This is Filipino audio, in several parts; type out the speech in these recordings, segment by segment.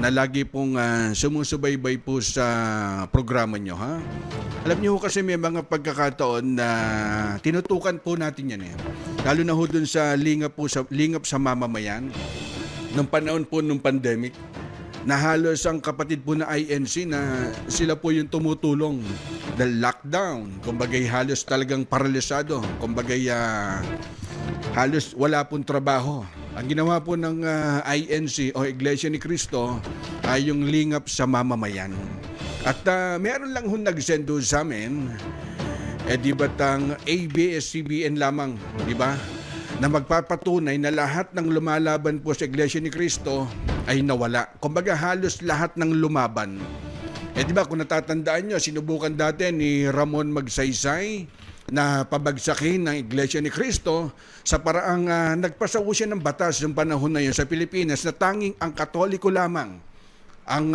na lagi pong sumusubaybay po sa programa nyo, ha? Alam niyo ho kasi may mga pagkakataon na tinutukan po natin yan eh. Lalo na ho dun sa lingap sa mamamayan. Nung panahon po nung pandemic, na halos ang kapatid po na INC na sila po yung tumutulong dahil lockdown, kumbagay halos talagang paralisado, kumbagay halos wala pong trabaho. Ang ginawa po ng INC o Iglesia ni Cristo ay yung lingap sa mamamayan. At meron lang ho nag-send doon sa amin, di ba't ang ABS-CBN lamang, di ba? Na magpapatunay na lahat ng lumalaban po sa Iglesia ni Cristo ay nawala. Kumbaga halos lahat ng lumaban. Di ba kung natatandaan nyo, sinubukan dati ni Ramon Magsaysay na pabagsakin ng Iglesia ni Cristo sa paraang nagpasaw siya ng batas ng panahon na yun sa Pilipinas na tanging ang Katoliko lamang ang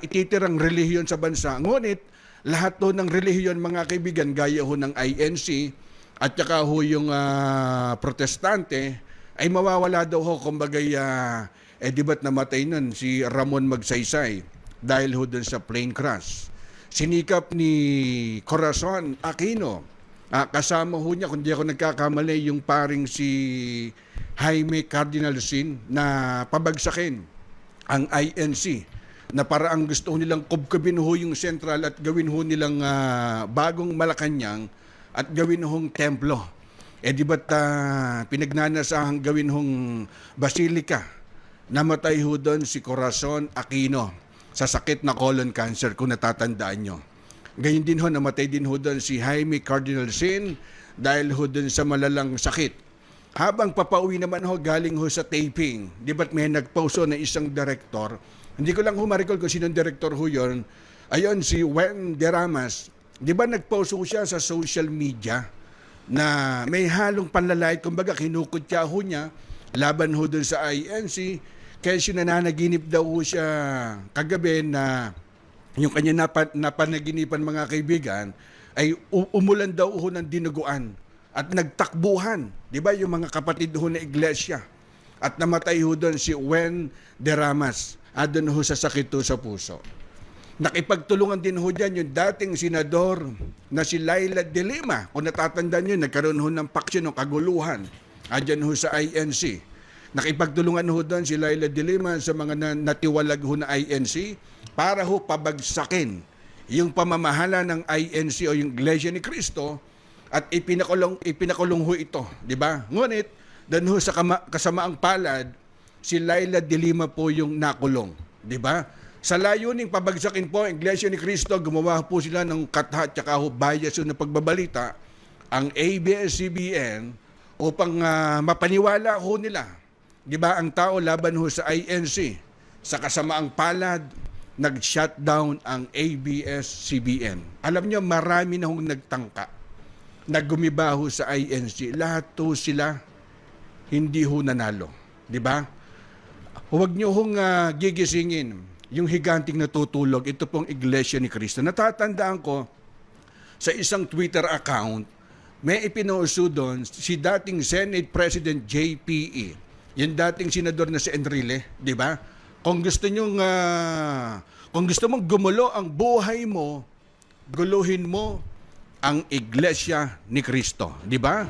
ititirang relihiyon sa bansa. Ngunit lahat to ng relihiyon mga kaibigan gaya ho ng INC at saka ho yung protestante ay mawawala daw ho kumbaga di ba't namatay nun si Ramon Magsaysay dahil ho dun sa plane crash. Sinikap ni Corazon Aquino, kasama ho niya kung di ako nagkakamali yung paring si Jaime Cardinal Sin na pabagsakin ang INC na paraang gusto nilang kubkubin ho yung sentral at gawin ho nilang bagong Malacanang at gawin hong templo. Di ba't pinagnanasahang gawin hong basilika? Namatay ho doon si Corazon Aquino sa sakit na colon cancer kung natatandaan nyo. Ganyan din ho, namatay din ho doon si Jaime Cardinal Sin dahil ho doon sa malalang sakit. Habang papauwi naman ho galing ho sa taping, di ba't may nagposo na isang director, hindi ko lang ho ma-recall kung sinong director ho yun, ayon si Wen Deramas, di ba nagpost ho siya sa social media na may halong panlalait, kumbaga kinukutya ho niya laban ho dun sa INC, kaya siya nananaginip daw ho siya kagabi na yung kanya napanaginipan mga kaibigan ay umulan daw ho ng dinuguan at nagtakbuhan, di ba yung mga kapatid ho na iglesia at namatay ho dun si Wen Deramas doon ho sa sakit ho sa puso. Nakipagtulungan din ho dyan yung dating senador na si Laila de Lima. Kung natatandaan nyo, nagkaroon ho ng paksyon o kaguluhan dyan ho sa INC. Nakipagtulungan ho doon si Laila de Lima sa mga natiwalag ho na INC para ho pabagsakin yung pamamahala ng INC o yung Iglesia ni Cristo at ipinakulong ho ito, di ba? Ngunit, doon ho sa kasamaang palad, si Laila de Lima po yung nakulong, di ba? Sa layuning pabagsakin po ang Iglesia ni Cristo, gumawa po sila ng katha at saka ho bias na pagbabalita ang ABS-CBN upang mapaniwala ho nila. Di ba ang tao laban ho sa INC, sa kasamaang palad, nag-shutdown ang ABS-CBN. Alam niyo, marami na hong nagtangka na gumiba ho sa INC. Lahat ho sila hindi ho nanalo. Di ba? Huwag niyo hong gigisingin yung higanting natutulog, ito pong Iglesia ni Cristo. Natatandaan ko sa isang Twitter account, may ipinauso doon si dating Senate President JPE, yung dating senador na si Enrile, di ba? Kung gusto mong gumulo ang buhay mo, guluhin mo ang Iglesia ni Cristo, di ba?